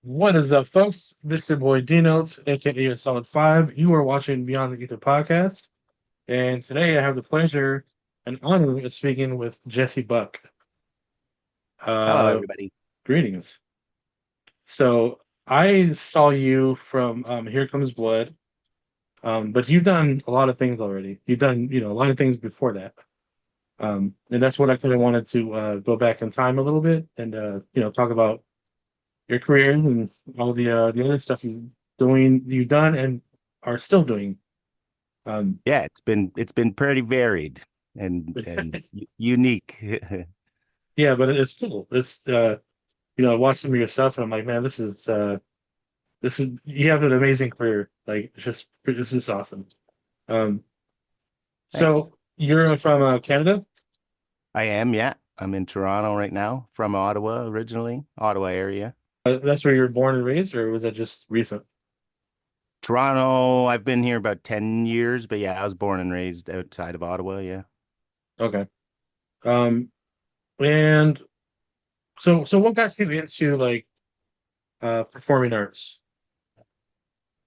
What is up, folks? This is your boy Dino, aka your Solid Five. You are watching Beyond the Ether podcast, and today I have the pleasure and honor of speaking with Jesse Buck. Hello, Uh, everybody. Greetings. So I saw you from Here Comes Blood, but you've done a lot of things already. You've done, a lot of things before that, and that's what I kind of wanted to go back in time a little bit and talk about your career and all the other stuff you've done and are still doing. Um, Yeah, it's been pretty varied and unique. yeah, but it's cool. It's I watch some of your stuff and I'm like, man, this is you have an amazing career. Like, it's just this is awesome. Um, Thanks. so you're from Canada. I am, yeah. I'm in Toronto right now, from Ottawa originally, Ottawa area. That's where you were born and raised, or was that just recent? Toronto, I've been here about 10 years, but yeah, I was born and raised outside of Ottawa, yeah. Okay. Um, and so what got you into like performing arts?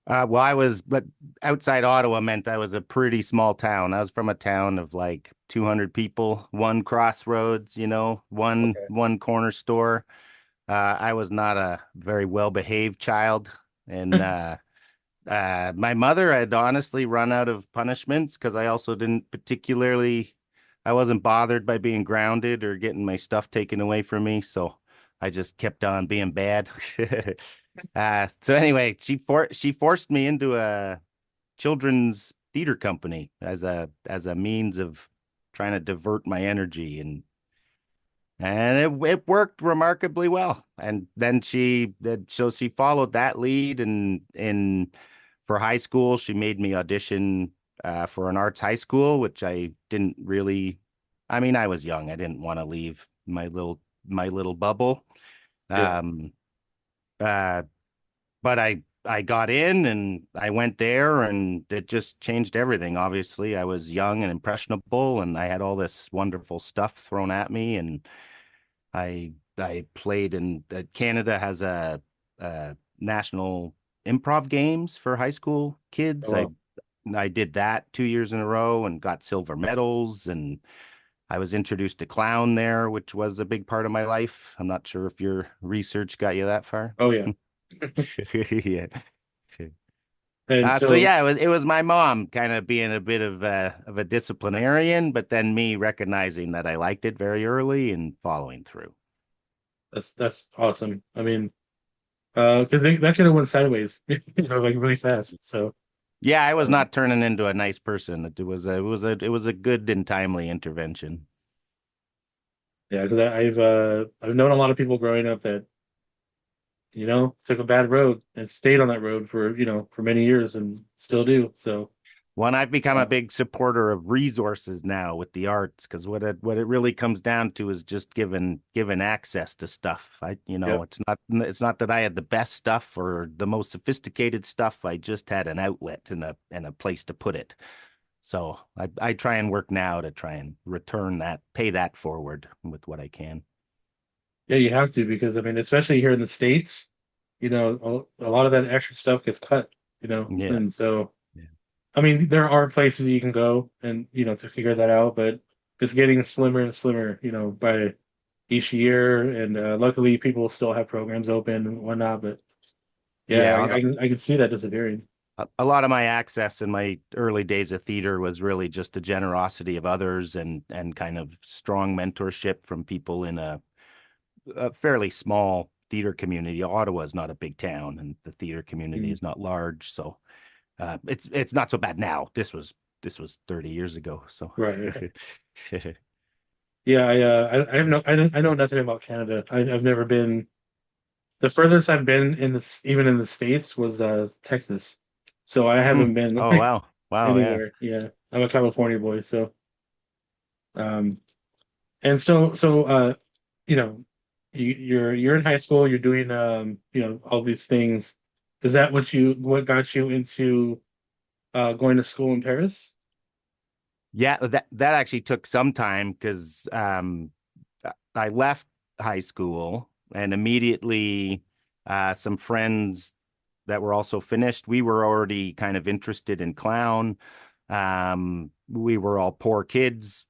Well, but outside Ottawa meant I was a pretty small town. I was from a town of like 200 people, one crossroads, one Okay. one corner store. I was not a very well-behaved child, and my mother had honestly run out of punishments because I also didn't particularly, I wasn't bothered by being grounded or getting my stuff taken away from me, so I just kept on being bad. So anyway, she forced me into a children's theater company as a means of trying to divert my energy and it worked remarkably well. And then she followed that lead, and in for high school she made me audition for an arts high school, which I didn't really. I mean, I was young. I didn't want to leave my little bubble. Yeah. Um, uh, but I got in and I went there, and it just changed everything. Obviously, I was young and impressionable, and I had all this wonderful stuff thrown at me, and I played in Canada has a national improv games for high school Oh, kids. I wow. I did that 2 years in a row and got silver medals, and I was introduced to clown there, which was a big part of my life. I'm not sure if your research got you that far. Oh, yeah. Yeah. And So so yeah, it was my mom kind of being a bit of a disciplinarian, but then me recognizing that I liked it very early and following through. that's awesome. I mean, because that could have went sideways, like really fast. So, Yeah, I was um, not turning into a nice person. It was a good and timely intervention. yeah, because I've known a lot of people growing up that took a bad road and stayed on that road for for many years and still do. So, When I've become a uh, big supporter of resources now with the arts, because what it really comes down to is just given access to stuff. yep. It's not that I had the best stuff or the most sophisticated stuff. I just had an outlet and a place to put it. So I try and work now to try and return that, pay that forward with what I can. Yeah, you have to because I mean, especially here in the States, a lot of that extra stuff gets cut, Yeah. and so. Yeah. I mean, there are places you can go and to figure that out, but it's getting slimmer and slimmer, by each year. And luckily, people still have programs open and whatnot. But yeah, Yeah, I can see that disappearing. a lot of my access in my early days of theater was really just the generosity of others and kind of strong mentorship from people in a fairly small theater community. Ottawa is not a big town, and the theater community Mm. is not large, so it's not so bad now. This was 30 years ago, so Right. Right. Yeah, I have no, I know nothing about Canada. I've never been. The furthest I've been in this, even in the States, was Texas. So I Hmm. haven't been Oh like wow, wow, yeah. anywhere. Yeah, I'm a California boy, so um, and so you know, you're in high school, you're doing all these things. Is that what got you into going to school in Paris? Yeah, that actually took some time because I left high school and immediately. some friends that were also finished. We were already kind of interested in clown. We were all poor kids.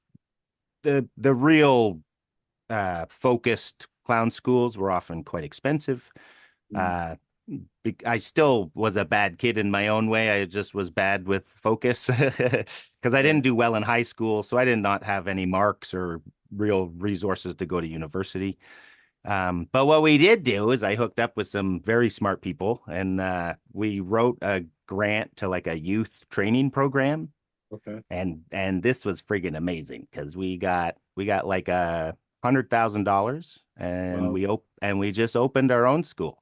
The real focused clown schools were often quite expensive. Mm. Uh, I still was a bad kid in my own way. I just was bad with focus because I didn't Right. do well in high school. So I did not have any marks or real resources to go to university. But what we did do is I hooked up with some very smart people and we wrote a grant to like a youth training program. Okay. And this was friggin' amazing because we got like $100,000 and Wow. we just opened our own school.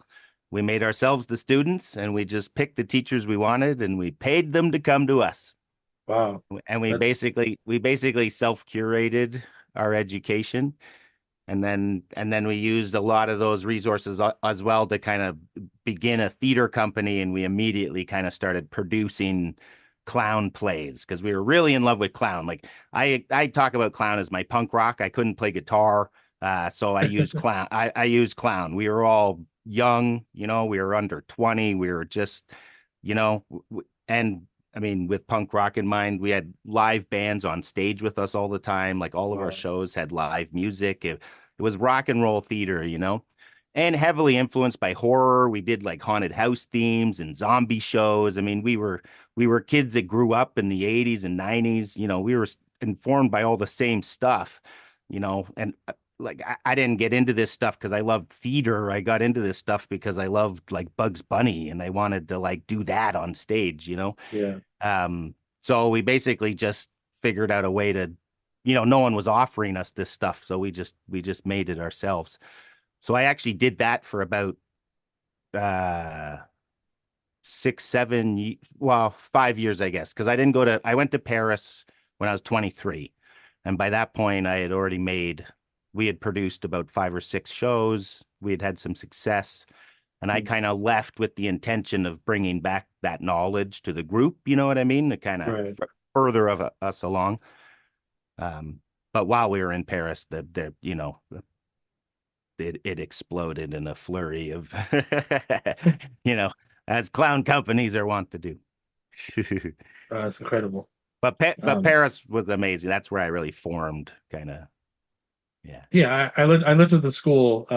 We made ourselves the students and we just picked the teachers we wanted and we paid them to come to us. Wow. And That's we basically self-curated our education and then we used a lot of those resources as well to kind of begin a theater company, and we immediately kind of started producing clown plays because we were really in love with clown. Like I talk about clown as my punk rock. I couldn't play guitar, so I used clown. I used clown. We were all young, we were under 20. We were just, and I mean, with punk rock in mind, we had live bands on stage with us all the time. Like all of our wow. shows had live music. It was rock and roll theater, and heavily influenced by horror. We did like haunted house themes and zombie shows. I mean, we were kids that grew up in the 80s and 90s. We were informed by all the same stuff, and like I didn't get into this stuff because I loved theater. I got into this stuff because I loved like Bugs Bunny and I wanted to like do that on stage. Yeah. Um, so we basically just figured out a way to, no one was offering us this stuff, so we just made it ourselves. So I actually did that for about uh 6, 7, well, 5 years, I guess, because I went to Paris when I was 23. And by that point, we had produced about 5 or 6 shows. We had had some success. And I Mm. kind of left with the intention of bringing back that knowledge to the group. You know what I mean? To kind of Right. further of us along. Um, but while we were in Paris, it exploded in a flurry of, you know, as clown companies are wont to do. That's incredible. But Um, Paris was amazing. That's where I really formed, kind of. Yeah. yeah, I lived at the school.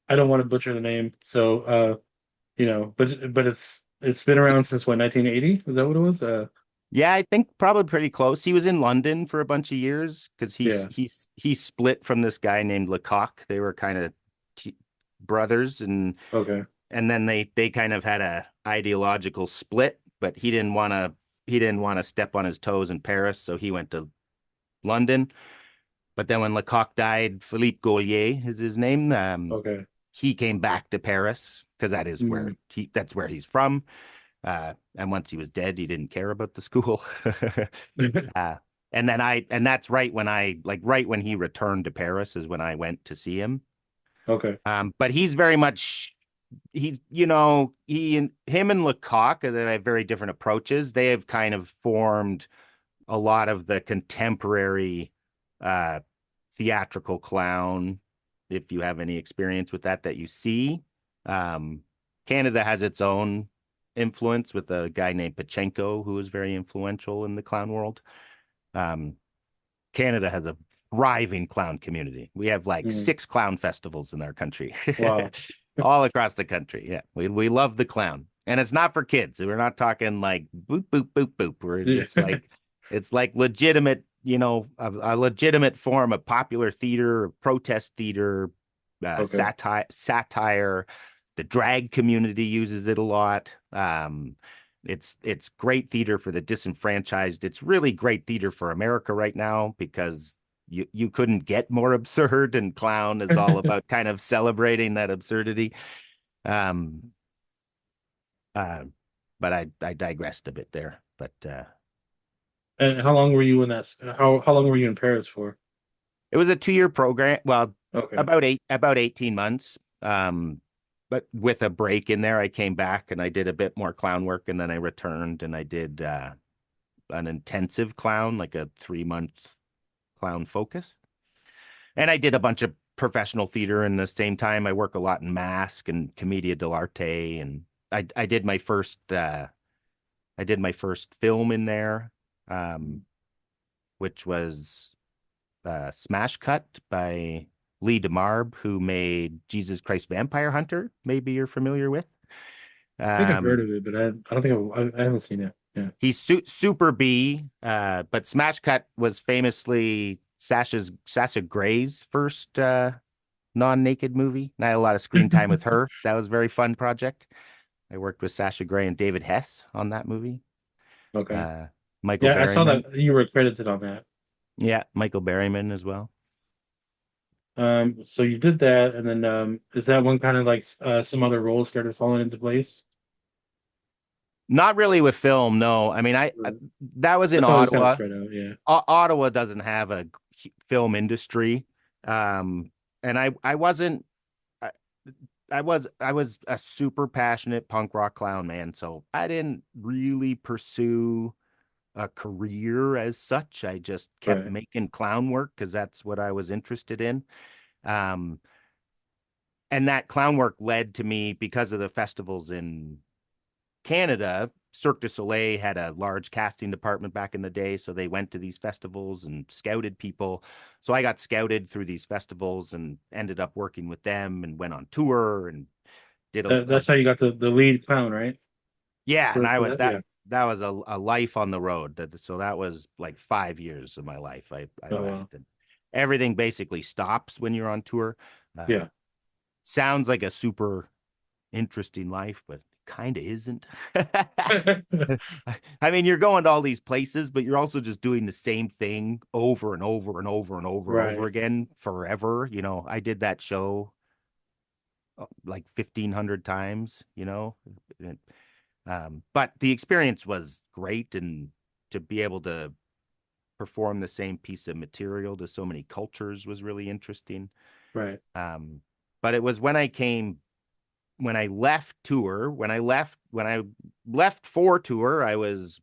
I don't want to butcher the name, so but it's been around since what, 1980? Is that what it was? Yeah, I think probably pretty close. He was in London for a bunch of years because Yeah. he split from this guy named Lecoq. They were kind of brothers, Okay. and then they kind of had a ideological split, but he didn't want to step on his toes in Paris, so he went to London. But then when Lecoq died, Philippe Gaulier is his name. Okay. He came back to Paris because Mm. that's where he's from. And once he was dead, he didn't care about the school. uh, and that's right when he returned to Paris is when I went to see him. Okay. But he's very much him and Lecoq, they have very different approaches. They have kind of formed a lot of the contemporary uh, theatrical clown, if you have any experience with that you see. Um, Canada has its own influence with a guy named Pachenko, who is very influential in the clown world. Um, Canada has a thriving clown community. We have like Mm. 6 clown festivals in our country, Wow. all across the country. Yeah, we love the clown, and it's not for kids. We're not talking like boop boop boop boop. Yeah. It's like legitimate, a legitimate form of popular theater, protest theater, Okay. satire. The drag community uses it a lot. It's great theater for the disenfranchised. It's really great theater for America right now because you couldn't get more absurd, and clown is all about kind of celebrating that absurdity. Um, uh, but I digressed a bit there. But And how long were you in that? How long were you in Paris for? it was a 2-year program. Well, Okay. about 18 months. But with a break in there, I came back and I did a bit more clown work, and then I returned and I did an intensive clown, like a 3-month clown focus. And I did a bunch of professional theater, and the same time I work a lot in mask and commedia dell'arte, and I did my first film in there, um, which was Smash Cut by Lee DeMarb, who made Jesus Christ Vampire Hunter. Maybe you're familiar with. I think I've heard Um, of it, but I don't think I haven't seen it. Yeah. he's super B, but Smash Cut was famously Sasha Gray's first non-naked movie. And I had a lot of screen time with her. That was a very fun project. I worked with Sasha Gray and David Hess on that movie. Okay. Uh, Michael Yeah, I saw Berryman. that you were credited on that. Yeah, Michael Berryman as well. So you did that, and then is that one kind of like some other roles started falling into place? Not really with film, no. I mean, I Right. that was in That's always kind of Ottawa. spread out. Yeah. Ottawa doesn't have a film industry. And I wasn't I, I was a super passionate punk rock clown, man. So I didn't really pursue a career as such. I just kept Right. making clown work because that's what I was interested in. Um, and that clown work led to me because of the festivals in Canada. Cirque du Soleil had a large casting department back in the day, so they went to these festivals and scouted people. So I got scouted through these festivals and ended up working with them and went on tour and did That's how you got the lead clown, right? yeah, and I For went that. Yeah. that was a life on the road. So that was like 5 years of my life. I Oh wow. left, and everything basically stops when you're on tour. Uh, Yeah. sounds like a super interesting life, but kind of isn't. I mean, you're going to all these places, but you're also just doing the same thing over and over and over and over and over Right. again forever. I did that show like 1,500 times, but the experience was great. And to be able to perform the same piece of material to so many cultures was really interesting. Right. Um, but it was when I left tour, when I left for tour, I was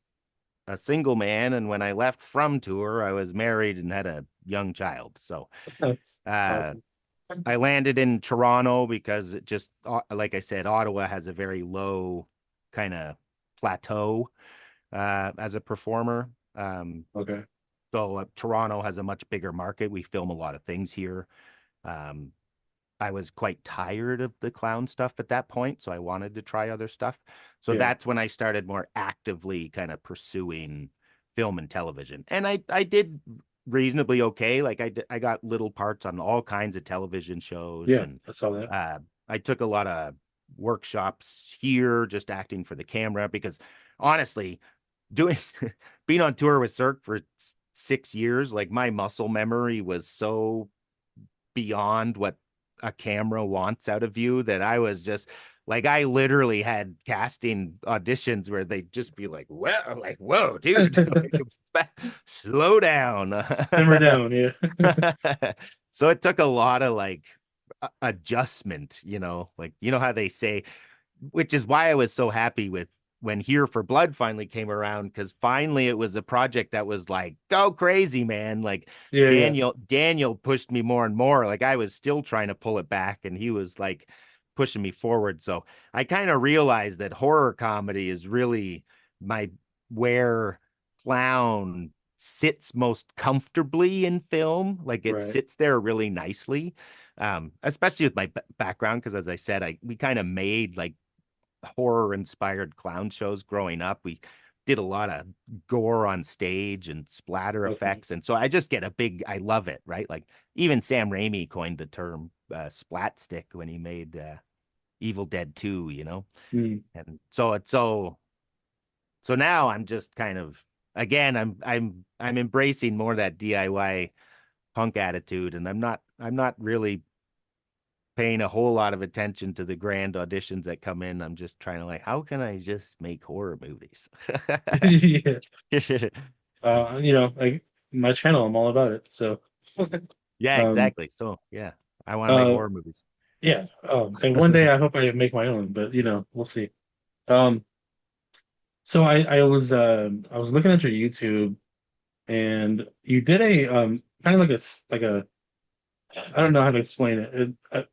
a single man, and when I left from tour, I was married and had a young child. So That's uh, awesome. I landed in Toronto because it just, like I said, Ottawa has a very low kind of plateau as a performer. Okay. So Toronto has a much bigger market. We film a lot of things here. Um, I was quite tired of the clown stuff at that point, so I wanted to try other stuff. So Yeah. that's when I started more actively kind of pursuing film and television. And I did reasonably okay. Like I got little parts on all kinds of television shows, Yeah. and I saw that. uh I took a lot of workshops here just acting for the camera because honestly, doing being on tour with Cirque for 6 years, like my muscle memory was so beyond what a camera wants out of you that I was just like I literally had casting auditions where they'd just be like, "Well, I'm like, whoa, dude, slow down." Simmer down. Yeah. So it took a lot of like adjustment, like how they say, which is why I was so happy with when Here for Blood finally came around, because finally it was a project that was like, go crazy, man. Like Yeah. Yeah. Daniel pushed me more and more. Like I was still trying to pull it back, and he was like pushing me forward. So I kind of realized that horror comedy is really my where clown sits most comfortably in film. Like it Right. sits there really nicely. Especially with my background, because as I said, we kind of made like horror inspired clown shows growing up. We did a lot of gore on stage and splatter Okay. effects. And so I love it, right? Like even Sam Raimi coined the term splat stick when he made Evil Dead 2, Mm. And so now I'm just kind of again, I'm embracing more that DIY punk attitude, and I'm not really paying a whole lot of attention to the grand auditions that come in. I'm just trying to like, how can I just make horror movies? Yeah. Like my channel, I'm all about it. So, Yeah, um, exactly. So yeah, I want to make uh, horror movies. yeah. And one day I hope I make my own, but we'll see. Um, so I was looking at your YouTube, and you did a kind of like a I don't know how to explain it.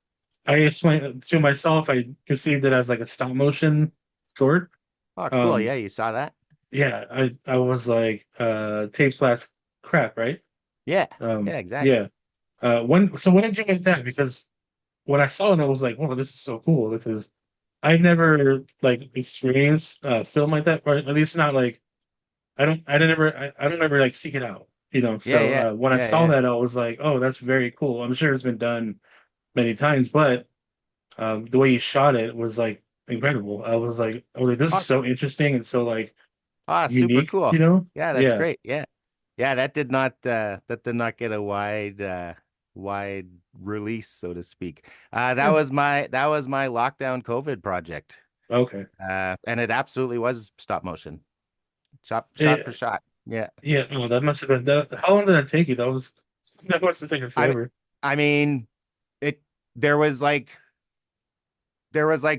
I explained it to myself. I conceived it as like a stop motion short. Oh, cool. Um, Yeah, you saw that? yeah, I was like, tape slash crap, right? Yeah. Yeah, exactly. Yeah. When did you make that? Because when I saw it, I was like, "Wow, this is so cool!" Because I've never like experienced film like that, or at least not like I don't ever like seek it out, you know. Yeah, So yeah. when I Yeah, saw yeah. that, I was like, "Oh, that's very cool." I'm sure it's been done many times, but the way you shot it was like incredible. I was like, this is Oh, so interesting and so like super unique, cool. you know? Yeah, that's Yeah. great. Yeah. Yeah, that did not get a wide release, so to speak. Yeah. That was my lockdown COVID project. Okay. And it absolutely was stop motion. Shot for It, shot. Yeah. yeah. Oh, that must have been that. How long did that take you? That must have taken I forever. I mean, it there was like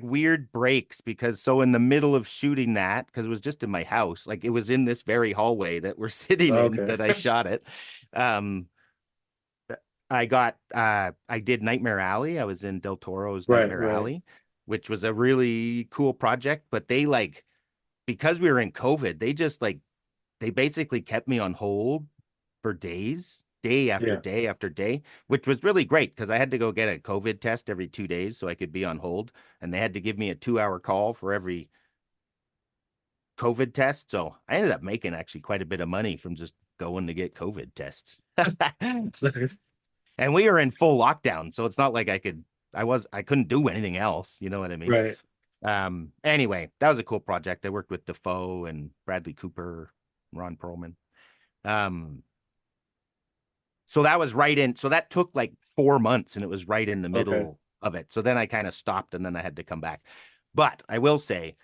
weird breaks because so in the middle of shooting that, because it was just in my house, like it was in this very hallway that we're sitting in Okay. that I shot it. Um, I did Nightmare Alley. I was in Del Toro's Right. Nightmare Right. Alley, which was a really cool project, but they like because we were in COVID, they basically kept me on hold for days, day after Yeah. day after day, which was really great because I had to go get a COVID test every 2 days so I could be on hold. And they had to give me a 2 hour call for every COVID test. So I ended up making actually quite a bit of money from just going to get COVID tests. And we were in full lockdown. So it's not like I couldn't do anything else. You know what I mean? Right. Anyway, that was a cool project. I worked with Defoe and Bradley Cooper, Ron Perlman. Um, So that was right in. So that took like 4 months and it was right in the Okay. middle of it. So then I kind of stopped and then I had to come back. But I will say,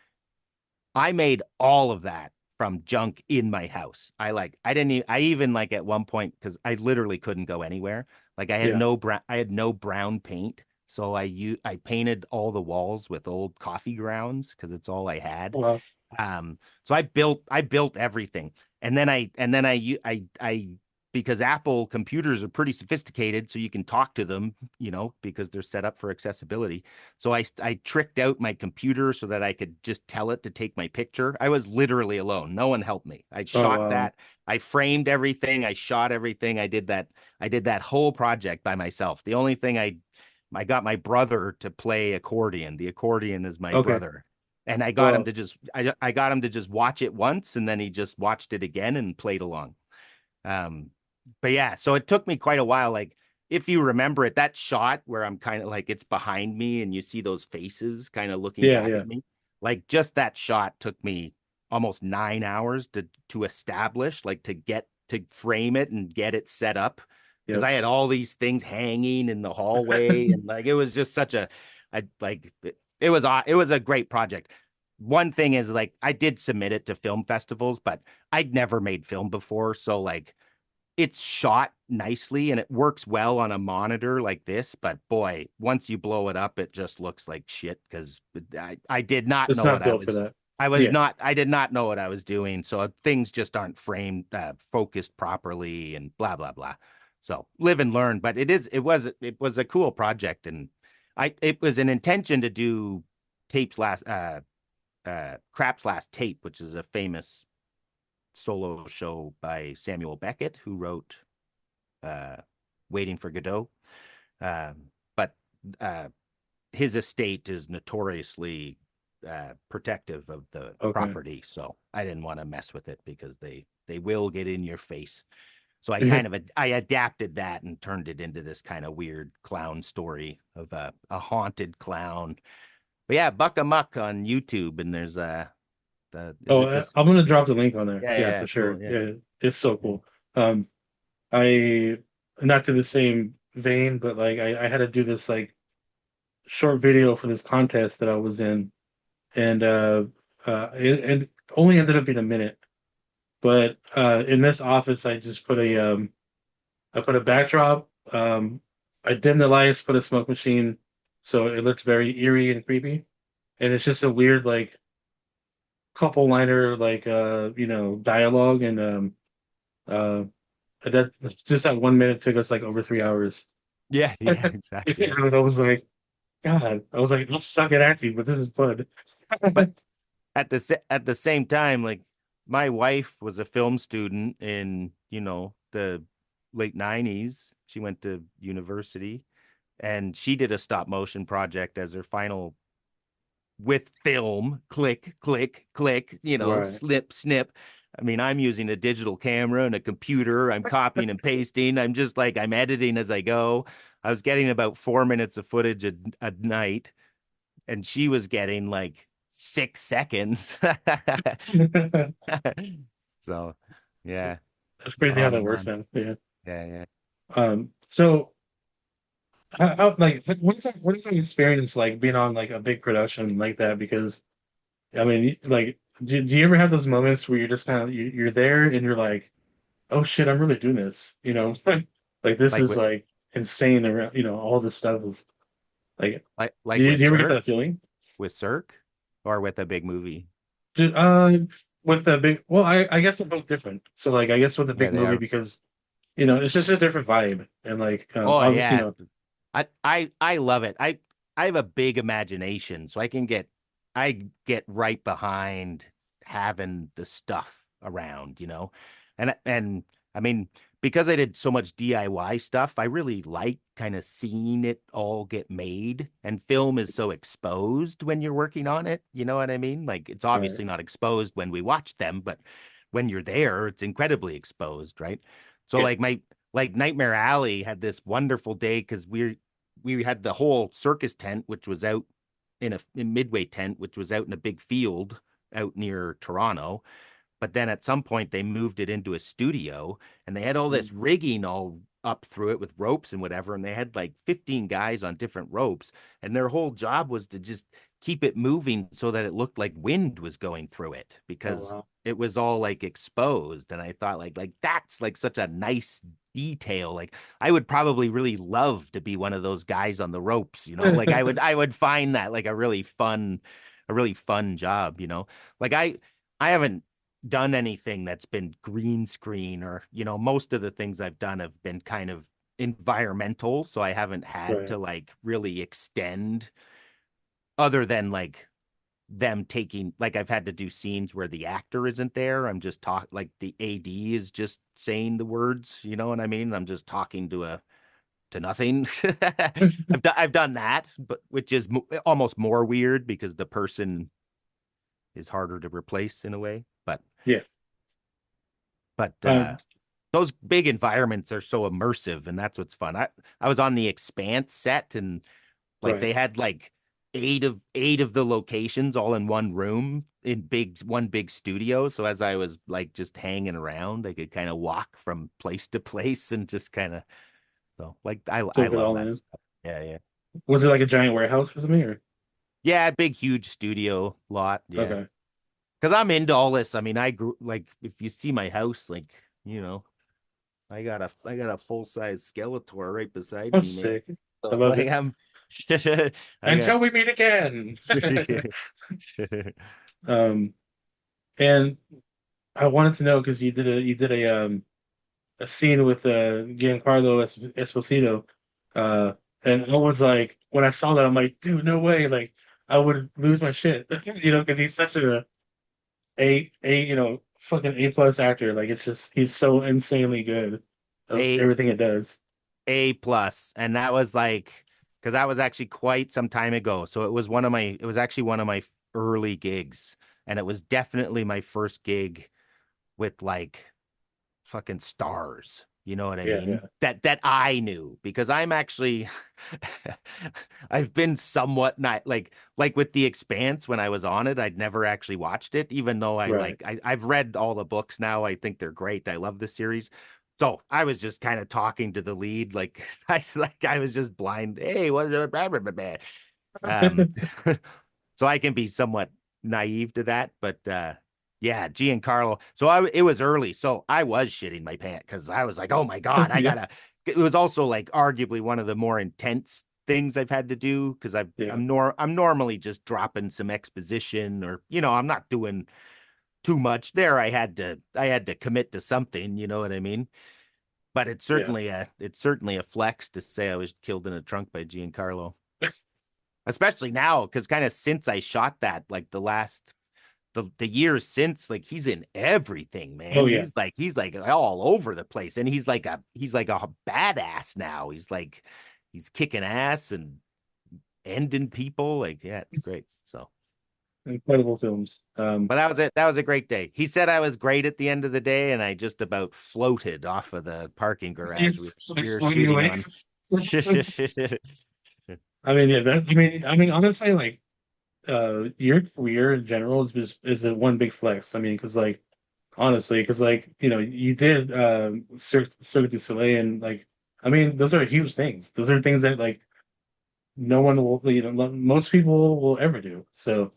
I made all of that from junk in my house. I didn't even, I even like at one point, because I literally couldn't go anywhere. Like Yeah. I had no brown paint. So I painted all the walls with old coffee grounds because it's all I had. Well. So I built everything, and then I because Apple computers are pretty sophisticated, so you can talk to them, because they're set up for accessibility. So I tricked out my computer so that I could just tell it to take my picture. I was literally alone; no one helped me. I Oh shot wow. that, I framed everything, I shot everything. I did that whole project by myself. The only thing I got my brother to play accordion. The accordion is my Okay. brother. And Well. I got him to just watch it once and then he just watched it again and played along. Um, but yeah, so it took me quite a while. Like if you remember it, that shot where I'm kind of like it's behind me and you see those faces kind of looking Yeah. back Yeah. at me. Like just that shot took me almost 9 hours to establish, like to frame it and get it set up. Because Yep. I had all these things hanging in the hallway and like it was just such a I like it was a great project. One thing is like I did submit it to film festivals, but I'd never made film before, so like it's shot nicely and it works well on a monitor like this, but boy, once you blow it up, it just looks like shit because I did not It's know not built for that. Yeah. I did not know what I was doing. So things just aren't framed, focused properly and blah, blah, blah. So live and learn, but it was a cool project. And it was an intention to do tapes last, Crap's Last Tape, which is a famous solo show by Samuel Beckett, who wrote uh, Waiting for Godot. But uh, his estate is notoriously protective of the Okay. property, so I didn't want to mess with it because they will get in your face. So I adapted that and turned it into this kind of weird clown story of a haunted clown. But yeah, Buck a Muck on YouTube, and there's is Oh, it this? I'm gonna drop the link on there. Yeah, Yeah, yeah, for sure. cool, yeah. Yeah, it's so Yeah. cool. Um, I not to the same vein, but like I had to do this like short video for this contest that I was in, and it only ended up being a minute. But in this office, I put a backdrop. I dimmed the lights, put a smoke machine, so it looks very eerie and creepy. And it's just a weird like couple liner like dialogue and uh just that 1 minute took us like over 3 hours. Yeah, yeah, exactly. And I was like, God, I was like, I suck at acting, but this is fun. But at the same time, like my wife was a film student in, the late 90s. She went to university and she did a stop motion project as her final with film, click, click, click, Right. snip, snip. I mean, I'm using a digital camera and a computer. I'm copying and pasting. I'm just like, I'm editing as I go. I was getting about 4 minutes of footage a night, and she was getting like 6 seconds. So, yeah, That's crazy how on that and works on. now. Yeah. Yeah, yeah. So like what is that experience like being on like a big production like that? Because I mean, like, do you ever have those moments where you're just kind of you're there and you're like, oh shit, I'm really doing this, you know? Like this Like is with like insane around, all this stuff is like, like with do you ever get Cirque, that feeling? with Cirque, or with a big movie. Ju- Uh, with the big, well, I guess they're both different. So like, I guess with a Yeah, big they movie are. because it's just a different vibe and like, Oh yeah, I love it. I have a big imagination, so I get right behind having the stuff around, and I mean, because I did so much DIY stuff, I really like kind of seeing it all get made. And film is so exposed when you're working on it. You know what I mean? Like it's right, obviously not exposed when we watch them, but when you're there, it's incredibly exposed, right? So yeah, like Nightmare Alley had this wonderful day because we had the whole circus tent, which was out in Midway tent, which was out in a big field out near Toronto. But then at some point they moved it into a studio and they had all mm, this rigging all up through it with ropes and whatever. And they had like 15 guys on different ropes. And their whole job was to just keep it moving so that it looked like wind was going through it oh because wow, it was all like exposed. And I thought like that's like such a nice detail. Like I would probably really love to be one of those guys on the ropes, Like I would find that like a really fun job, Like I haven't done anything that's been green screen or, most of the things I've done have been kind of environmental. So I haven't had right, to like really extend other than like them taking, like I've had to do scenes where the actor isn't there. I'm just like the AD is just saying the words, you know what I mean? I'm just talking to nothing. I've done that, but which is almost more weird because the person is harder to replace in a way. yeah, But um, those big environments are so immersive, and that's what's fun. I was on the Expanse set, and like right, they had like eight of the locations all in one room in one big studio. So as I was like just hanging around, I could kind of walk from place to place and just kind of like I soak it love all that in. stuff. Yeah, yeah. Was it like a giant warehouse or something, or Yeah, big huge studio lot. Yeah. okay? Because I'm into all this. I mean, I grew like if you see my house, like, you know, I got a full size Skeletor right beside I'm me, man. sick. I So love like it. I got Until we meet again. Um, and I wanted to know because you did a scene with Giancarlo Esposito, uh, and I was like, when I saw that, I'm like, dude, no way, like I would lose my shit, because he's such a fucking A+ actor. Like it's just he's so insanely good of a everything it does. A plus, and that was like because that was actually quite some time ago. So it was actually one of my early gigs, and it was definitely my first gig with like fucking stars. You know what I Yeah, mean? yeah, That I knew because I'm actually I've been somewhat not like with The Expanse when I was on it, I'd never actually watched it, even though right. I've read all the books now. I think they're great. I love the series. So I was just kind of talking to the lead, like I was just blind. Hey, what blah, blah, blah, blah. Um so I can be somewhat naive to that, but yeah, Giancarlo. So it was early, so I was shitting my pants because I was like, oh my God, I Yeah, gotta. It was also like arguably one of the more intense things I've had to do because yeah. I'm normally just dropping some exposition or I'm not doing too much there. I had to commit to something, you know what I mean? but Yeah. it's certainly a flex to say I was killed in a trunk by Giancarlo, especially now because kind of since I shot that, like the years since, like he's in everything, Oh man. yeah. He's like all over the place, and he's like a badass now. He's kicking ass and ending people. Like, yeah, it's great. So, Incredible films. but that was it. That was a great day. He said I was great at the end of the day, and I just about floated off of the parking garage It's we like were swinging shooting away. on. I mean, yeah, I mean, honestly, like, your career in general is a one big flex. I mean, because like, honestly, because like, you did Cirque du Soleil, and like, I mean, those are huge things. Those are things that like no one will, most people will ever do. So,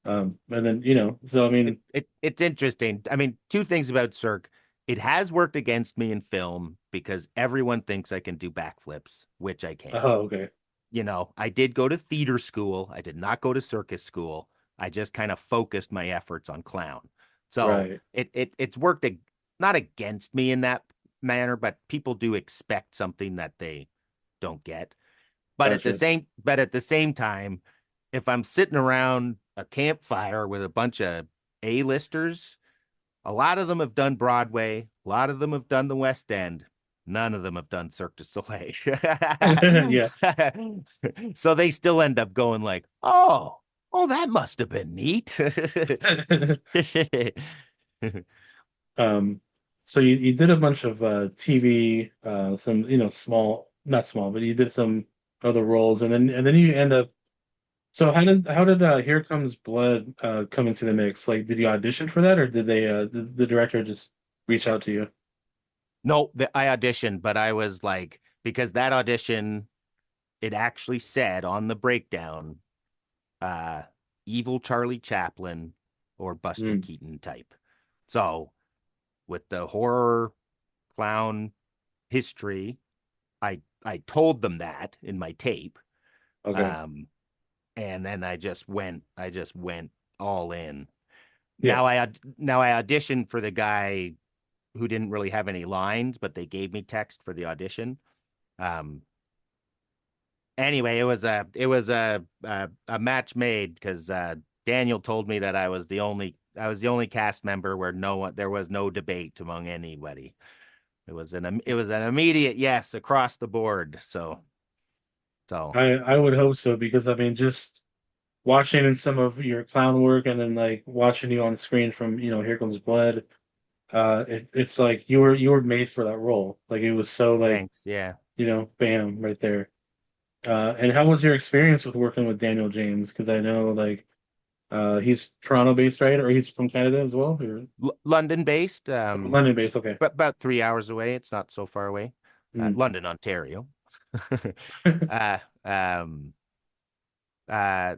and then so I mean, It's interesting. I mean, two things about Cirque. It has worked against me in film because everyone thinks I can do backflips, which I can't. oh, okay, I did go to theater school. I did not go to circus school. I just kind of focused my efforts on clown. So right, it's worked not against me in that manner, but people do expect something that they don't get. gotcha. But at the same time, if I'm sitting around a campfire with a bunch of A-listers, a lot of them have done Broadway, a lot of them have done the West End. None of them have done Cirque du Soleil. Yeah. So they still end up going like, oh, that must have been neat. Um, so you did a bunch of TV, some small, not small, but you did some other roles, and then you end up. So how did Here Comes Blood come into the mix? Like, did you audition for that, or did the director just reach out to you? No, I auditioned, but I was like, because that audition, it actually said on the breakdown, uh, evil Charlie Chaplin or Buster Mm, Keaton type. So with the horror clown history, I told them that in my tape. okay. Um, and then I just went all in. Yeah. Now I auditioned for the guy who didn't really have any lines, but they gave me text for the audition. Um, anyway, it was a match made because Daniel told me that I was the only cast member where no one there was no debate among anybody. It was an immediate yes across the board. So I would hope so, because I mean, just watching some of your clown work, and then like watching you on screen from Here Comes Blood, it's like you were made for that role. Like, it was so like, thanks. Yeah. bam, right there. And how was your experience with working with Daniel James? Because I know, like, he's Toronto based, right? Or he's from Canada as well, or London based, London based. Okay. but about 3 hours away. It's not so far away. Mm. London, Ontario. uh, um, uh,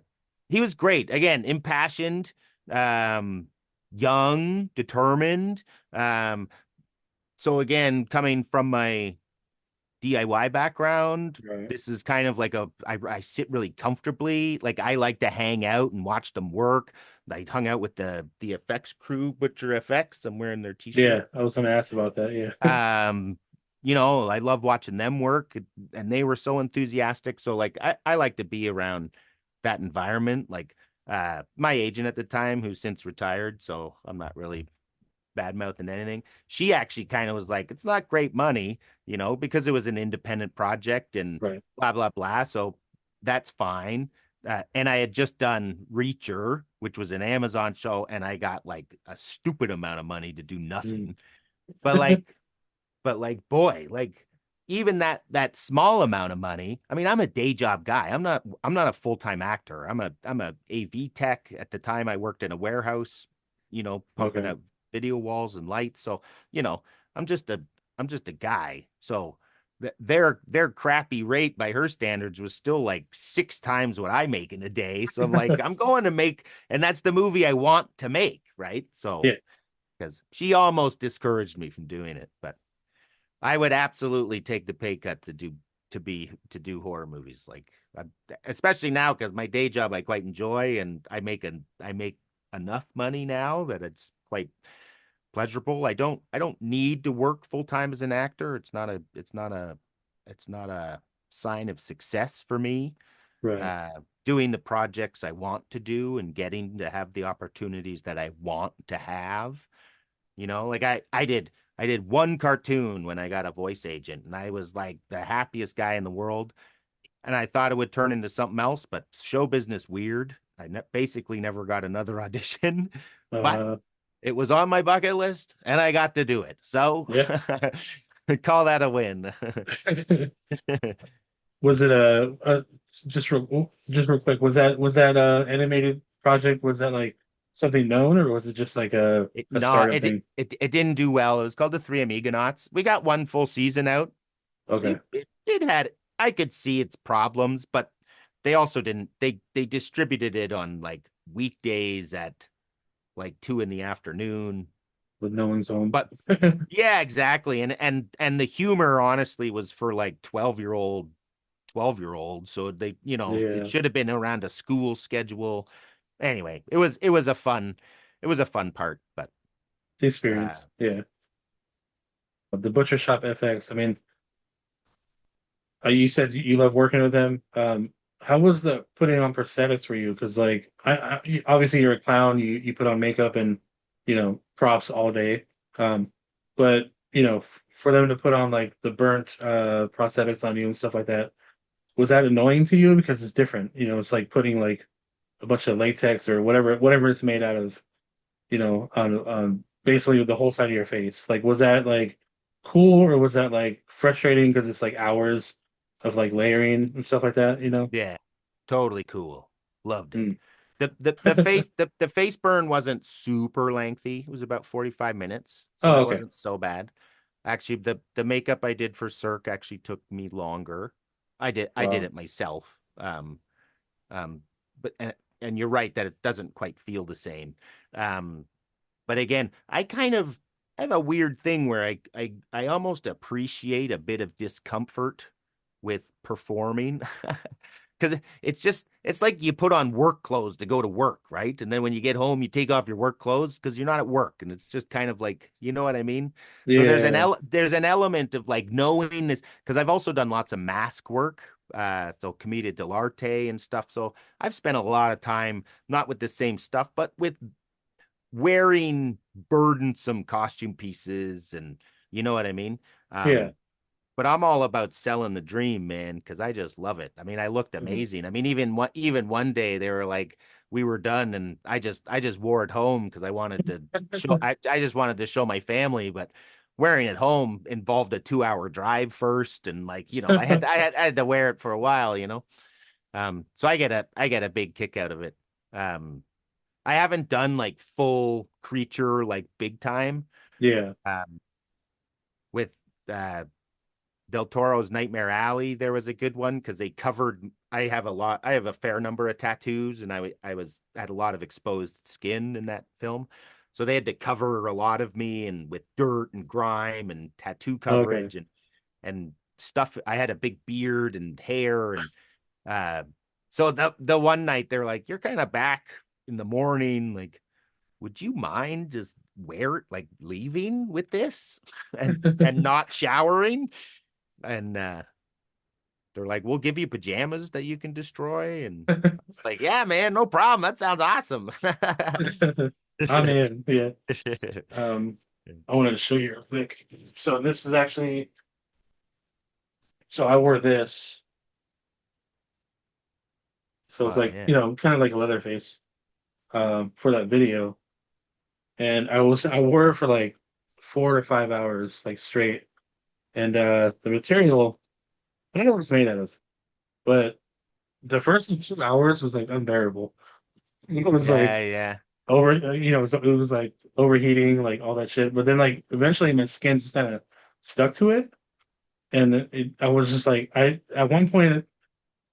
he was great. Again, impassioned, um, young, determined. Um, so again, coming from my DIY background, Right. this is kind of like I sit really comfortably. Like I like to hang out and watch them work. I hung out with the effects crew, Butcher FX. I'm wearing their t-shirt. Yeah, I was gonna ask about that. Yeah. Um, I love watching them work, and they were so enthusiastic. So like I like to be around that environment. Like my agent at the time, who's since retired, so I'm not really bad mouthing anything. She actually kind of was like, it's not great money, because it was an independent project and Right. blah, blah, blah. So that's fine. And I had just done Reacher, which was an Amazon show, and I got like a stupid amount of money to do Mm. nothing. But boy, like even that small amount of money. I mean, I'm a day job guy. I'm not a full-time actor. I'm a AV tech. At the time I worked in a warehouse, pumping Okay. out video walls and lights. So, you know, I'm just a I'm just a guy. So their crappy rate by her standards was still like 6 times what I make in a day. So I'm like, I'm going to make, and that's the movie I want to make, right? So Yeah. because she almost discouraged me from doing it, but I would absolutely take the pay cut to do horror movies, like especially now because my day job I quite enjoy, and I make enough money now that it's quite pleasurable. I don't need to work full time as an actor. It's not a sign of success for me. Right. Uh, Doing the projects I want to do and getting to have the opportunities that I want to have. Like I did one cartoon when I got a voice agent, and I was like the happiest guy in the world. And I thought it would turn into something else, but show business weird. Basically never got another audition, but Uh, it was on my bucket list and I got to do it. So yeah. call that a win. Was it just real quick? Was that animated project? Was that like something known, or was it just like a No, startup it, thing? it it didn't do well. It was called the Three Amigonauts. We got one full season out. Okay, It had, I could see its problems, but they also didn't they distributed it on like weekdays at like 2 in the afternoon. with no one's home. But yeah, exactly. And the humor honestly was for like 12-year old. So it Yeah, should have been around a school schedule. Anyway, it was a fun part, but the uh experience. Yeah, the Butcher Shop FX. I mean, you said you love working with them. How was the putting on prosthetics for you? Because like, obviously you're a clown. You put on makeup and props all day. But for them to put on like the burnt prosthetics on you and stuff like that, was that annoying to you? Because it's different. It's like putting like a bunch of latex or whatever it's made out of. On basically the whole side of your face. Like, was that like cool or was that like frustrating because it's like hours of like layering and stuff like that? yeah, totally cool. Loved it. Mm. The face burn wasn't super lengthy. It was about 45 minutes, so Oh, that okay. wasn't so bad. Actually, the makeup I did for Cirque actually took me longer. I did Wow. it myself. Um, but and you're right that it doesn't quite feel the same. Um, but again, I have a weird thing where I almost appreciate a bit of discomfort with performing. Because it's like you put on work clothes to go to work, right? And then when you get home, you take off your work clothes because you're not at work, and it's just kind of like, you know what I mean? So Yeah. there's an element of like knowing this because I've also done lots of mask work, so commedia dell'arte and stuff. So I've spent a lot of time not with the same stuff, but with wearing burdensome costume pieces, and you know what I mean? Yeah. Um, but I'm all about selling the dream, man, because I just love it. I mean, I looked Mhm. amazing. I mean, even one day they were like, we were done, and I just wore it home because I wanted to show. I just wanted to show my family, but wearing it home involved a 2-hour drive first, and like I had to wear it for a while. So I get a big kick out of it. Um, I haven't done like full creature like big time. Yeah. Um, with uh Del Toro's Nightmare Alley, there was a good one because they covered. I have a fair number of tattoos, and had a lot of exposed skin in that film, so they had to cover a lot of me and with dirt and grime and tattoo Okay. coverage and stuff. I had a big beard and hair, and uh, so the one night they're like, "You're kind of back in the morning, like." Would you mind just leaving with this and not showering? And they're like, we'll give you pajamas that you can destroy. And like, yeah, man, no problem. That sounds awesome. I'm in. Yeah. Um, I wanted to show you real quick. So this is actually, so I wore this. So it's Oh like, yeah. kind of like a Leatherface, for that video. And I wore it for like 4 to 5 hours, like straight. And the material, I don't know what it's made out of, but the first 2 hours was like unbearable. It was like Yeah, yeah. it was like overheating, like all that shit. But then like eventually my skin just kind of stuck to it, and I was just like I at one point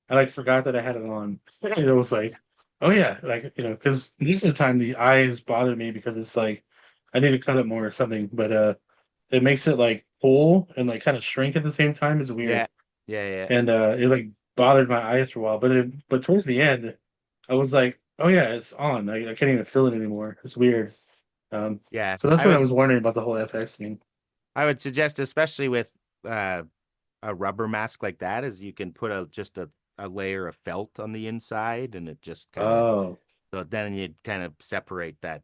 I like forgot that I had it on. And it was like, oh yeah, like because most of the time the eyes bother me because it's like I need to cut it more or something, but it makes it like pull and like kind of shrink at the same time is Yeah. weird, Yeah, yeah. and it like bothered my eyes for a while. But towards the end, I was like, oh yeah, it's on. I can't even feel it anymore. It's weird. Yeah, So that's what I was wondering about the whole FX thing. I would suggest, especially with uh, a rubber mask like that, is you can put a layer of felt on the inside, and it just kind of Oh, so then you kind of separate that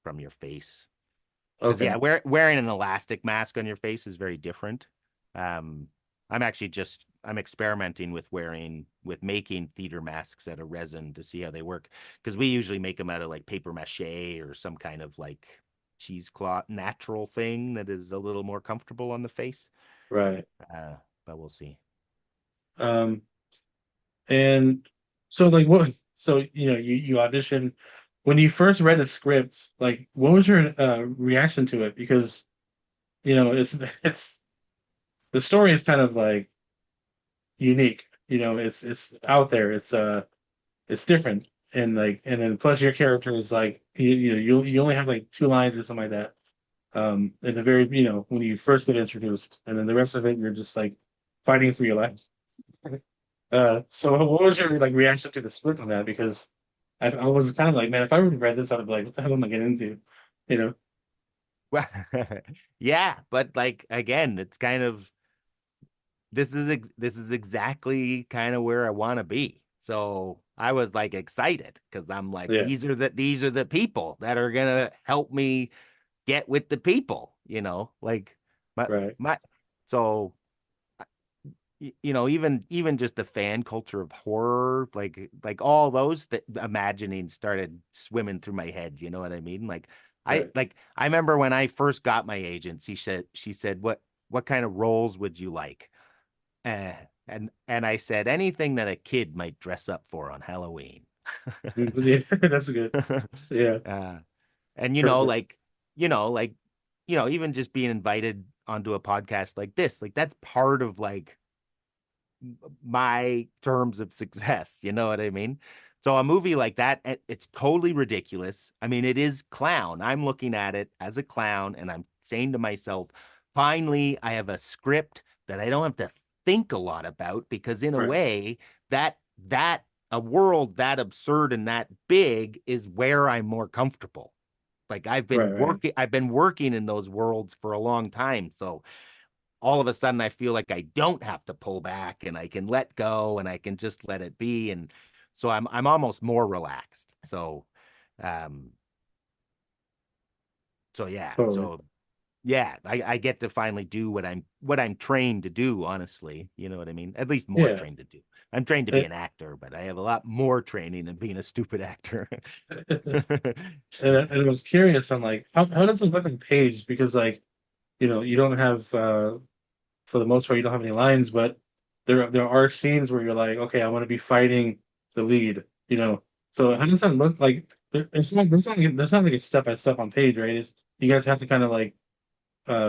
from your face. Because yeah, okay, wearing an elastic mask on your face is very different. Um, I'm actually just I'm experimenting with making theater masks out of resin to see how they work. Because we usually make them out of like paper mache or some kind of like cheesecloth natural thing that is a little more comfortable on the face. right. Uh, but we'll see. Um, and so like what? So you auditioned when you first read the script. Like, what was your reaction to it? Because it's the story is kind of like unique. It's out there. It's different, and then plus your character is like you only have like two lines or something like that. At the very when you first get introduced, and then the rest of it you're just like fighting for your life. So what was your like reaction to the script on that? Because I was kind of like, man, if I really read this, I'd be like, what the hell am I getting into? You know? Well, yeah, but like again, it's kind of this is exactly kind of where I want to be. So I was like excited because I'm like, Yeah, these are the people that are gonna help me get with the people, like my right, my so even just the fan culture of horror, like all those that imagining started swimming through my head, you know what I mean? right. I remember when I first got my agent, she said, what kind of roles would you like? Uh, and I said anything that a kid might dress up for on Halloween. Yeah, that's good. Yeah, uh, and perfect. even just being invited onto a podcast like this, like that's part of like my terms of success. You know what I mean? So a movie like that, it's totally ridiculous. I mean, it is clown. I'm looking at it as a clown and I'm saying to myself, finally, I have a script that I don't have to think a lot about because in a Right, way that a world that absurd and that big is where I'm more comfortable. Like right, right. I've been working in those worlds for a long time. So all of a sudden I feel like I don't have to pull back and I can let go and I can just let it be. And so I'm almost more relaxed. Um so yeah. Totally. So yeah, I get to finally do what I'm trained to do, honestly. You know what I mean? At least more Yeah. trained to do. I'm trained to be And, an actor, but I have a lot more training than being a stupid actor. and I was curious on like how does it look on page? Because like you don't have for the most part you don't have any lines, but there are scenes where you're like, okay, I want to be fighting the lead. So how does that look like? It's like there's not like a step by step on page, right? You guys have to kind of like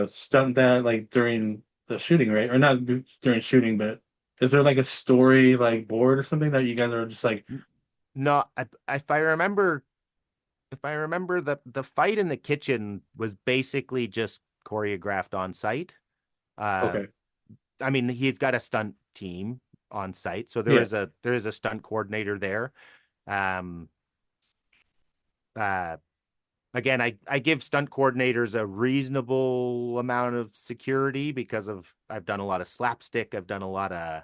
stunt that like during the shooting, right? Or not during shooting, but is there like a story like board or something that you guys are just like, No, if I remember the fight in the kitchen was basically just choreographed on site. Uh, okay, I mean, he's got a stunt team on site, so yeah, there is a stunt coordinator there. Um, uh, Again, I give stunt coordinators a reasonable amount of security because I've done a lot of slapstick, I've done a lot of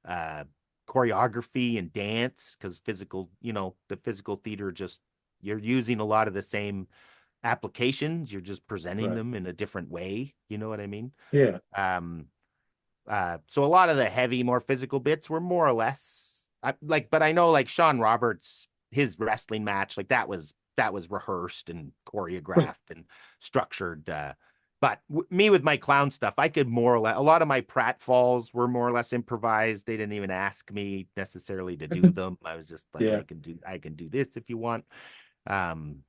uh, choreography and dance because the physical theater just you're using a lot of the same applications, you're just presenting right, them in a different way. You know what I mean? yeah, Um, so a lot of the heavy, more physical bits were more or less but I know like Sean Roberts, his wrestling match, like that was rehearsed and right. choreographed and structured. But me with my clown stuff, I could more or less. A lot of my pratfalls were more or less improvised. They didn't even ask me necessarily to do them. I was just like, Yeah. I can do this if you want. Um,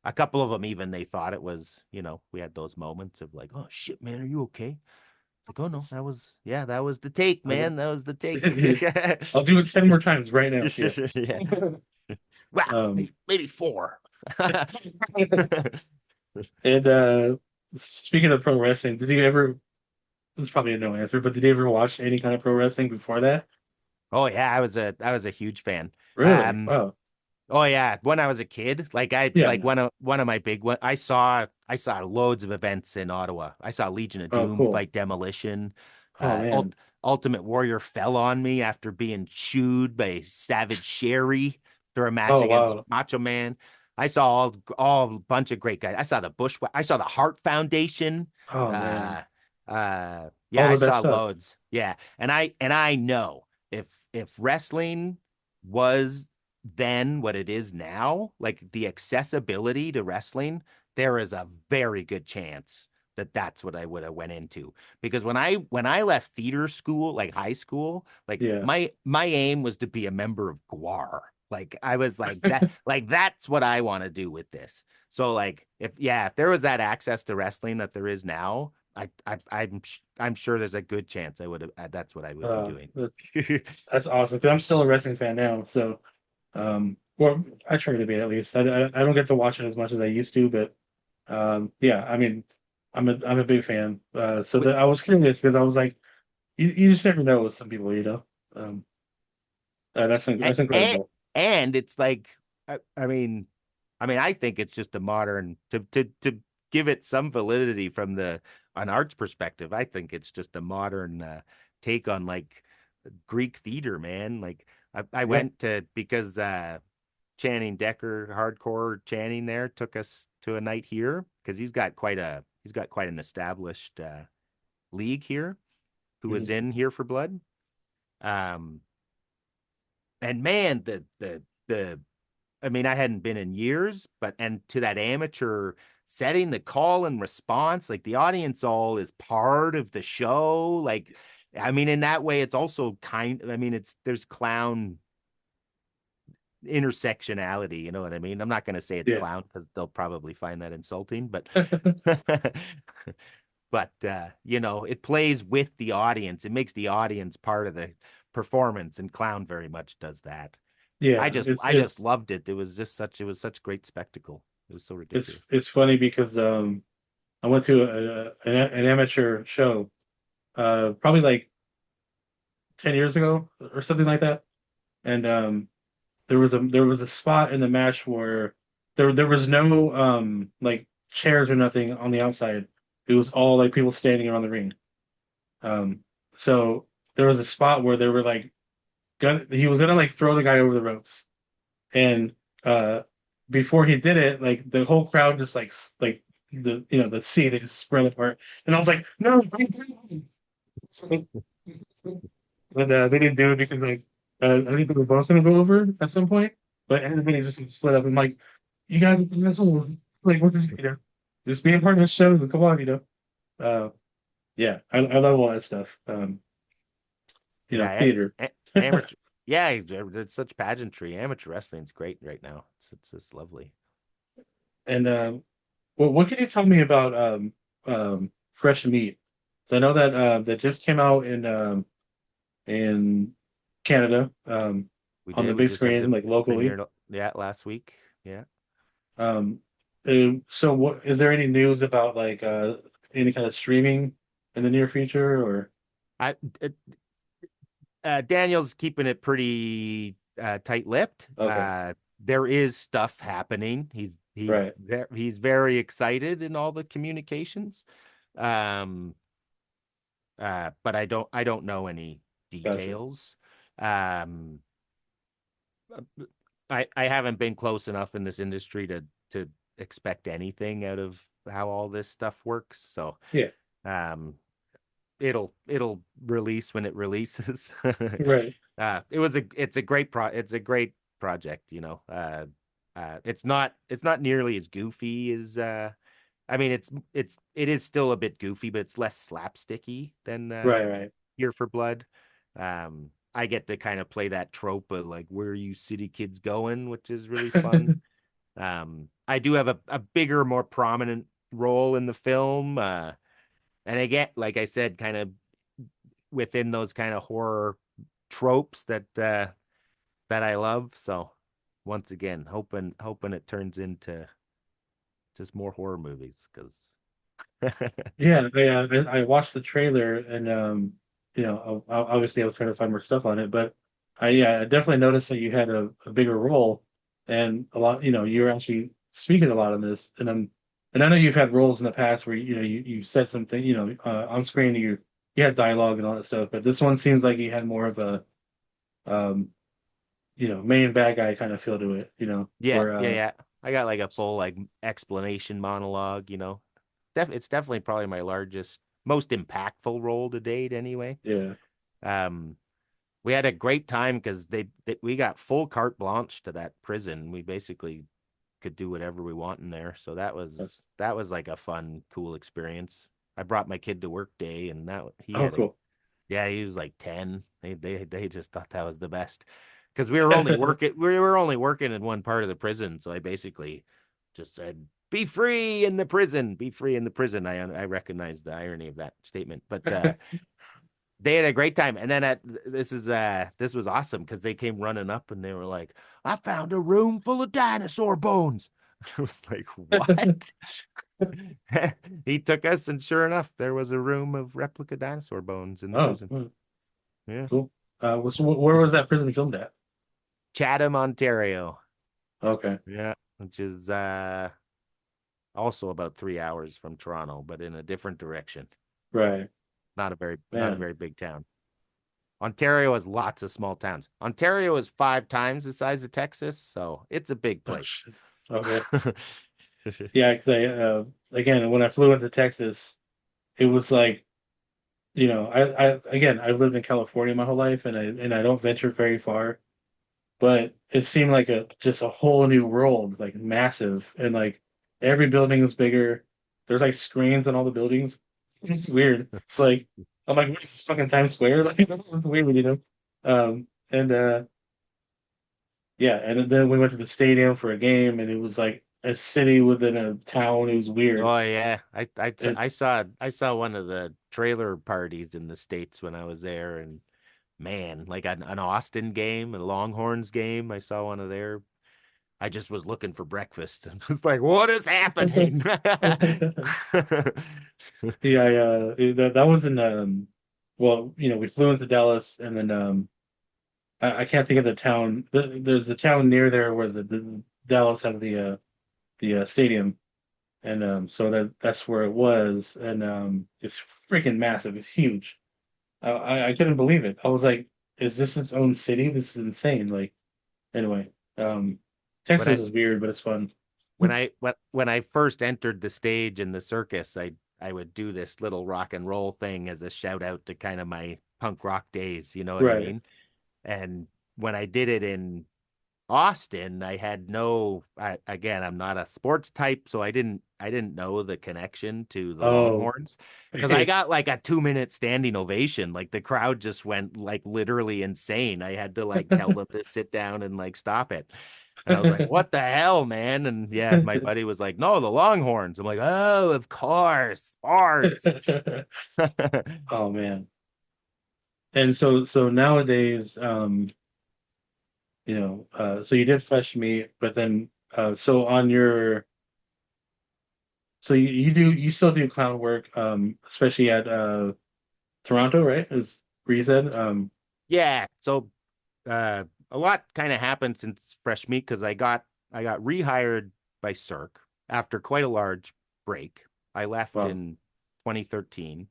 a couple of them even they thought it was, we had those moments of like, oh shit, man, are you okay? Like, oh no, that was the take, I man. That was the take. I'll do it 10 more times right now. Yeah. Yeah. Wow, Um, maybe four. and speaking of pro wrestling, did you ever, this is probably a no answer, but did you ever watch any kind of pro wrestling before that? Oh yeah, I was a huge fan. Really? Um, Wow. Oh yeah, when I was a kid, like I Yeah, like no. one of my big one. I saw loads of events in Ottawa. I saw Legion of Oh, Doom cool. fight Demolition. Oh man. Ultimate Warrior fell on me after being chewed by Savage Sherry through a match Oh against wow. Macho Man. I saw all a bunch of great guys. I saw the Bush. I saw the Heart Foundation. Oh man. Uh, yeah, All I the best saw stuff. loads. Yeah, and I know if wrestling was then what it is now, like the accessibility to wrestling, there is a very good chance that that's what I would have went into. Because when I left theater school, like high school, like Yeah. my aim was to be a member of GWAR. Like I was like that, like that's what I want to do with this. So like if there was that access to wrestling that there is now, I'm sure there's a good chance I would have that's what I would be Uh, doing. that's that's awesome. 'Cause I'm still a wrestling fan now, so well, I try to be at least. I don't get to watch it as much as I used to, but yeah, I mean, I'm a big fan. So Wi- that I was curious because I was like, you just never know with some people, you know. Um, and, that's incredible. and it's like I mean I think it's just a modern to give it some validity from the an arts perspective. I think it's just a modern take on like Greek theater, man. Like I Yeah. went to because Channing Decker, hardcore Channing there took us to a night here because he's got quite an established league here who was Mhm. in Here for Blood. Um and man, the I mean, I hadn't been in years, but and to that amateur setting, the call and response, like the audience all is part of the show. Like, I mean, in that way, it's also I mean, there's clown intersectionality, you know what I mean? I'm not going to say it's Yeah. clown because they'll probably find that insulting, but it plays with the audience. It makes the audience part of the performance, and clown very much does that. I Yeah, just I just loved it. It was such great spectacle. It was so ridiculous. it's funny because I went to an amateur show probably like 10 years ago or something like that, and there was a spot in the match where there was no like chairs or nothing on the outside. It was all like people standing around the ring. Um, so there was a spot where they were like he was gonna like throw the guy over the ropes, and uh before he did it, like the whole crowd just like the sea they just spread apart, and I was like, no, so, but they didn't do it because like I think they were both gonna go over at some point, but everybody just like, split up. And like, you guys all like what is just be a part of the show. Come on, uh yeah, I love all that stuff. Yeah, Theater. amateur. Yeah, it's such pageantry. Amateur wrestling's great right now. It's just lovely. And what can you tell me about fresh meat? So I know that that just came out in Canada We on the did. We big just had screen, the like locally. premiere, yeah, last week. Yeah. Um, so what is there any news about like any kind of streaming in the near future or I Daniel's keeping it pretty tight-lipped. okay, There is stuff happening. right, He's very excited in all the communications. Um, but I don't know any gotcha. details. Um, I haven't been close enough in this industry to expect anything out of how all this stuff works. So Yeah, um, it'll release when it releases. right. It's a great project, you know. It's not nearly as goofy as I mean it is still a bit goofy, but it's less slapsticky than Right, right. Here for Blood. I get to kind of play that trope of like where are you city kids going, which is really fun. I do have a bigger, more prominent role in the film. And again, like I said, kind of within those kind of horror tropes that I love. So once again, hoping it turns into just more horror movies because Yeah, I watched the trailer and obviously I was trying to find more stuff on it, but I definitely noticed that you had a bigger role. and a lot, you're actually speaking a lot on this, and I know you've had roles in the past where you said something, on screen you had dialogue and all that stuff, but this one seems like you had more of a um, main bad guy kind of feel to it, Yeah, where yeah, yeah. I got like a full like explanation monologue, you know. It's definitely probably my largest, most impactful role to date anyway. yeah, Um, we had a great time because we got full carte blanche to that prison. We basically could do whatever we want in there. So that's that was like a fun, cool experience. I brought my kid to work day and that he oh had a cool. yeah, he was like 10. They just thought that was the best. Because we were only working in one part of the prison. So I basically just said, be free in the prison, be free in the prison. I recognize the irony of that statement. But they had a great time. And then this was awesome because they came running up and they were like, I found a room full of dinosaur bones. I was like, what? He took us, and sure enough, there was a room of replica dinosaur bones in the Oh, prison. Yeah. cool. Where was that prison filmed at? Chatham, Ontario. Okay, Yeah. Which is also about 3 hours from Toronto, but in a different direction. right, Not a man. very big town. Ontario has lots of small towns. Ontario is 5 times the size of Texas, so it's a big Oh, place. shit. Okay, yeah, because again, when I flew into Texas, it was like, I've lived in California my whole life, and I don't venture very far, but it seemed like just a whole new world, like massive, and like every building is bigger. There's like screens on all the buildings. It's weird. It's like I'm like, what is this fucking Times Square? Like it's weird. And yeah, and then we went to the stadium for a game, and it was like a city within a town. It was weird. Oh yeah, It, I saw one of the trailer parties in the States when I was there, and man, like an Austin game, a Longhorns game, I saw one of their. I just was looking for breakfast and was like, what is happening? yeah, that was in well, we flew into Dallas, and then I can't think of the town. There's a town near there where the Dallas has the stadium, and so that's where it was, and it's freaking massive. It's huge. I couldn't believe it. I was like, is this its own city? This is insane. Like, anyway, um, when Texas I is weird, but it's fun. when I first entered the stage in the circus, I would do this little rock and roll thing as a shout out to kind of my punk rock days, you know what I Right. mean? And when I did it in Austin, I had again, I'm not a sports type, so I didn't know the connection to the Oh, Longhorns because I got like a 2 minute standing ovation. Like the crowd just went like literally insane. I had to like tell them to sit down and like stop it. And I was like, what the hell, man? And yeah, my buddy was like, no, the Longhorns. I'm like, oh, of course, sports. oh man. And so nowadays, so you did fresh meat, but then so on your so you still do clown work, especially at Toronto, right? Is where you said? Yeah. So a lot kind of happened since Fresh Meat because I got rehired by Cirque after quite a large break. I left Wow. in 2013,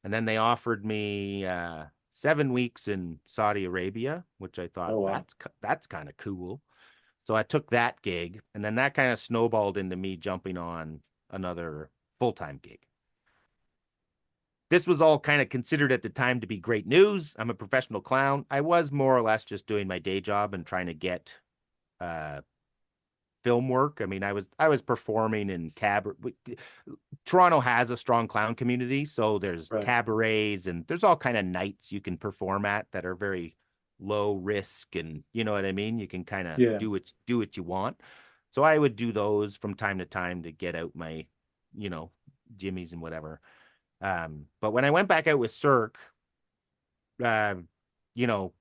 and then they offered me 7 weeks in Saudi Arabia, which I thought Oh wow. that's kind of cool. So I took that gig, and then that kind of snowballed into me jumping on another full-time gig. This was all kind of considered at the time to be great news. I'm a professional clown. I was more or less just doing my day job and trying to get uh film work. I mean, I was performing in cabaret. Toronto has a strong clown community, so there's Right. cabarets and there's all kind of nights you can perform at that are very low risk and you know what I mean? You can kind of Yeah. do what you want. So I would do those from time to time to get out my, you know, jimmies and whatever. But when I went back out with Cirque, uh, you know,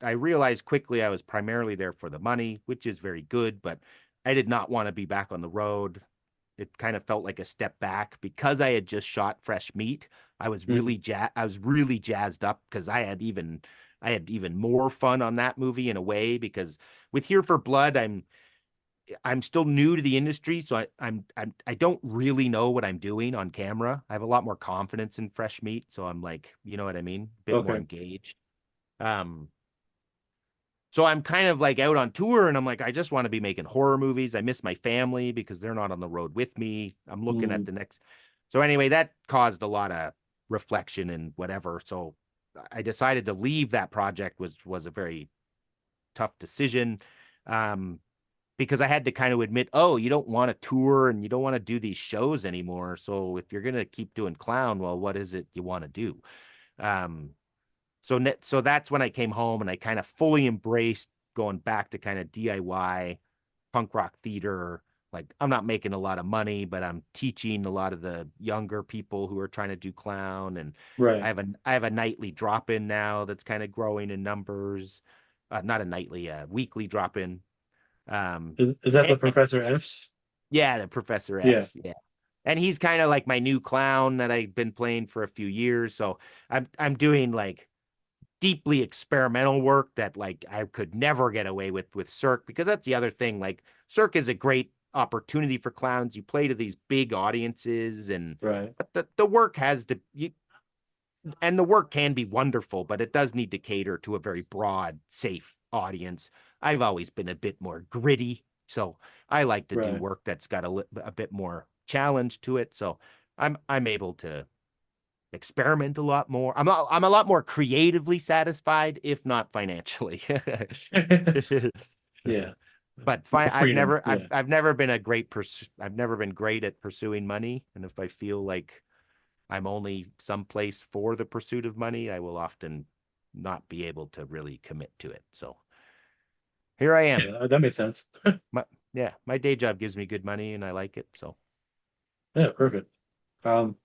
I realized quickly I was primarily there for the money, which is very good, but I did not want to be back on the road. It kind of felt like a step back because I had just shot Fresh Meat. I was Mhm. really jazzed up because I had even I had even more fun on that movie in a way because with Here for Blood, I'm still new to the industry, so I don't really know what I'm doing on camera. I have a lot more confidence in fresh meat, so I'm like, you know what I mean, a bit more Okay. engaged. Um, so I'm kind of like out on tour, and I'm like, I just want to be making horror movies. I miss my family because they're not on the road with me. I'm looking at Mm, the next. So anyway, that caused a lot of reflection and whatever. So I decided to leave that project was a very tough decision. Um, because I had to kind of admit, oh, you don't want to tour and you don't want to do these shows anymore. So if you're gonna keep doing clown, well, what is it you want to do? Um, so that's when I came home and I kind of fully embraced going back to kind of DIY punk rock theater. Like I'm not making a lot of money, but I'm teaching a lot of the younger people who are trying to do clown, and right. I have a nightly drop in now that's kind of growing in numbers. Not a nightly, weekly drop in. Um, Is that the Professor F's? yeah, the Professor Yeah. F. Yeah. And he's kind of like my new clown that I've been playing for a few years. So I'm doing like deeply experimental work that like I could never get away with Cirque, because that's the other thing. Like Cirque is a great opportunity for clowns. You play to these big audiences, and Right. but the work has to you, and the work can be wonderful, but it does need to cater to a very broad, safe audience. I've always been a bit more gritty, so I like to do Right. work that's got a bit more challenge to it. So I'm able to experiment a lot more. I'm a lot more creatively satisfied, if not financially. Yeah. But The freedom. Yeah. I've never been a great I've never been great at pursuing money, and if I feel like I'm only someplace for the pursuit of money, I will often not be able to really commit to it. So here I am. Yeah. That makes sense. My, yeah, my day job gives me good money and I like it. So Yeah. Perfect. Um,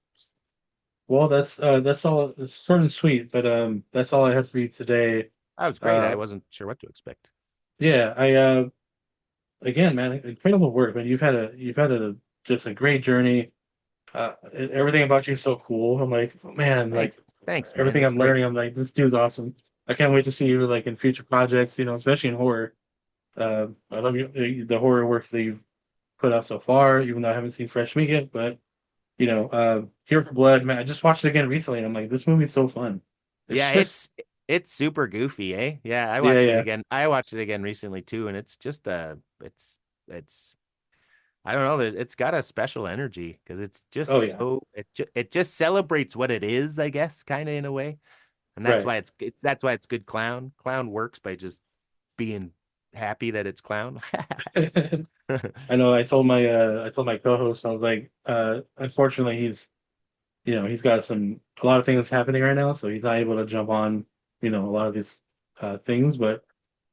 well, that's all. It's short and sweet, but that's all I have for you today. that was great. I Uh, wasn't sure what to expect. yeah. I again, man, incredible work, man. You've had a just a great journey. Everything about you is so cool. I'm like, man, like Thanks. Thanks, man. everything That's I'm great. learning, I'm like, this dude's awesome. I can't wait to see you like in future projects, especially in horror. I love the horror work that you've put out so far, even though I haven't seen Fresh Meat yet. But Here for Blood, man, I just watched it again recently, and I'm like, this movie's so fun. It's Yeah, just, it's super goofy, eh? Yeah, I yeah, watched it yeah, again. I watched it again recently too, and it's just it's I don't know, it's got a special energy because it's oh just yeah, so it just celebrates what it is, I guess, kind of in a way. And that's right. why that's why it's good clown. Clown works by just being happy that it's clown. I know. I told my co-host, I was like, unfortunately, he's got a lot of things happening right now, so he's not able to jump on, a lot of these things. But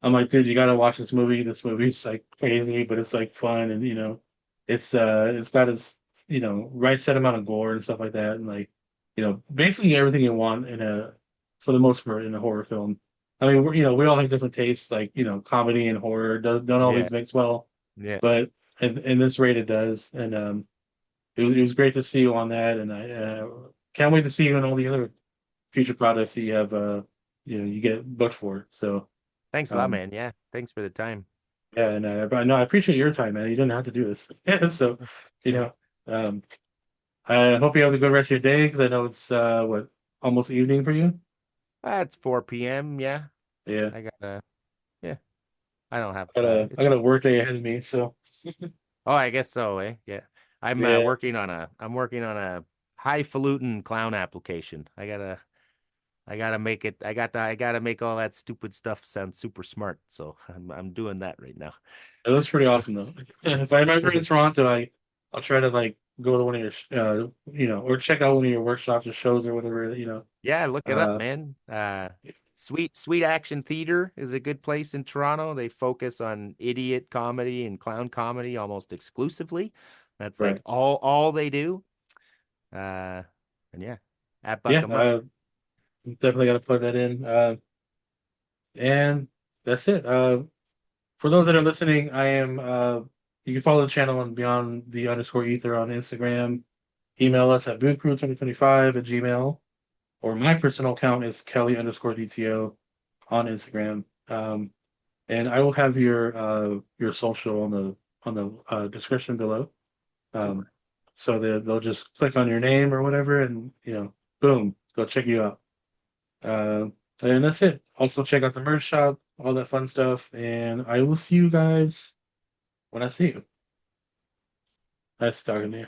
I'm like, dude, you gotta watch this movie. This movie's like crazy, but it's like fun, and it's got its right set amount of gore and stuff like that, and like basically everything you want for the most part in a horror film. I mean, we all have different tastes, like comedy and horror don't Yeah, always mix well, yeah. but in this rate it does, and it was great to see you on that, and I can't wait to see you in all the other future projects that you have. You get booked for. So, Thanks a lot, um, man. Yeah, thanks for the time. yeah, and but no, I appreciate your time, man. You didn't have to do this. So, you know, um, I hope you have a good rest of your day because I know it's what almost evening for you. It's 4 p.m. Yeah, Yeah, I gotta. Yeah, I don't have. I got a work day ahead of me. So, Oh, I guess so. Eh? Yeah, yeah, I'm working on a highfalutin clown application. I gotta make it. I gotta make all that stupid stuff sound super smart. So I'm doing that right now. it looks pretty awesome though. If I'm ever in Toronto, I'll try to like go to one of your or check out one of your workshops or shows or whatever. Yeah, look it up, Uh, man. Sweet Action Theater is a good place in Toronto. They focus on idiot comedy and clown comedy almost exclusively. That's like right. all they do. Uh, and yeah, at Buck Yeah, 'em up. definitely got to plug that in. And that's it. For those that are listening, you can follow the channel on Beyond the underscore Ether on Instagram. Email us at bootcrew2025 at Gmail, or my personal account is Kelly underscore DTO. on Instagram. And I will have your social on the description below. Super. Um, so they'll just click on your name or whatever, and boom, they'll check you out. Uh, and that's it. Also check out the merch shop, all that fun stuff, and I will see you guys when I see you. Nice talking to you.